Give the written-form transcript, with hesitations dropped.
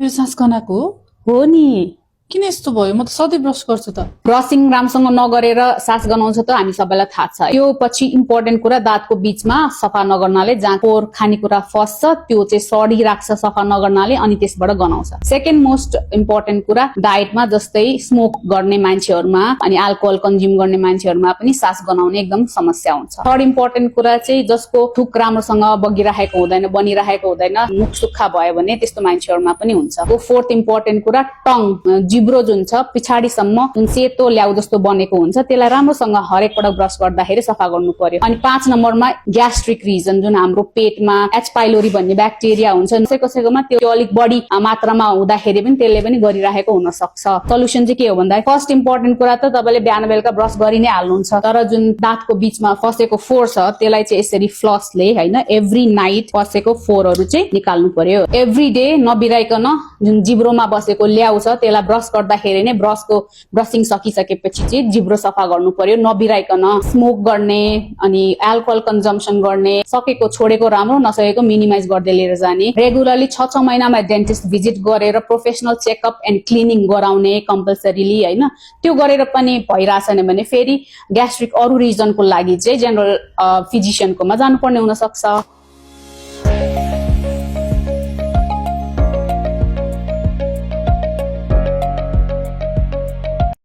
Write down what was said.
तिमी सास गनाको हो नि किन यस्तो भयो? म त सधैँ ब्रस गर्छु त। ब्रसिङ राम्रोसँग नगरेर सास गनाउँछ त हामी सबैलाई थाहा छ। त्यो पछि इम्पोर्टेन्ट कुरा दाँतको बीचमा सफा नगर्नाले जहाँ फोहोर खानेकुरा फस्छ त्यो चाहिँ सडिराख्छ सफा नगर्नाले, अनि त्यसबाट गनाउँछ। सेकेन्ड मोस्ट इम्पोर्टेन्ट कुरा डायटमा जस्तै स्मोक गर्ने मान्छेहरूमा अनि अल्कोहल कन्ज्युम गर्ने मान्छेहरूमा पनि सास गनाउने एकदम समस्या हुन्छ। थर्ड इम्पोर्टेन्ट कुरा चाहिँ जसको थुक राम्रोसँग बगिरहेको हुँदैन, बनिरहेको हुँदैन, मुख सुक्खा भयो भने त्यस्तो मान्छेहरूमा पनि हुन्छ। फोर्थ इम्पोर्टेन्ट कुरा टङ, जिब्रो जुन छ पछाडिसम्म जुन सेतो ल्याउ जस्तो बनेको हुन्छ त्यसलाई राम्रोसँग हरेक पटक ब्रस गर्दाखेरि सफा गर्नु पर्यो। अनि 5 नम्बरमा ग्यास्ट्रिक रिजन, जुन हाम्रो पेटमा एच पाइलोरी भन्ने ब्याक्टेरिया हुन्छ, कसैकोमा त्यो अलिक बढी मात्रामा हुँदाखेरि पनि त्यसले पनि गरिरहेको हुन सक्छ। सल्युसन चाहिँ के हो भन्दा फर्स्ट इम्पोर्टेन्ट कुरा त तपाईले बिहान बेलुका ब्रस गरि नै हाल्नुहुन्छ, तर जुन दाँतको बीचमा फसेको फोहोर छ त्यसलाई चाहिँ यसरी फ्लसले हैन एभ्री नाइट फसेको फोहोरहरू चाहिँ निकाल्नु पर्यो। एभ्री डे नबिराइकन जुन जिब्रोमा बसेको ल्याउ छ त्यसलाई ब्रस गर्दाखेरि नै ब्रसिङ सकिसकेपछि चाहिँ जिब्रो सफा गर्नु पर्यो, नबिराइकन। स्मोक गर्ने अनि अल्कोहल कन्जम्सन गर्ने, सकेको छोडेको राम्रो, नसकेको मिनिमाइज गर्दै लिएर जाने। रेगुलरली 6 महिनामा डेन्टिस्ट भिजिट गरेर प्रोफेसनल चेकअप एन्ड क्लिनिङ गराउने कम्पलसरीली हैन। त्यो गरेर पनि भइराछन् भने फेरि ग्यास्ट्रिक अरु रिजनको लागि चाहिँ जेनरल फिजिशियनकोमा जानुपर्ने हुन सक्छ।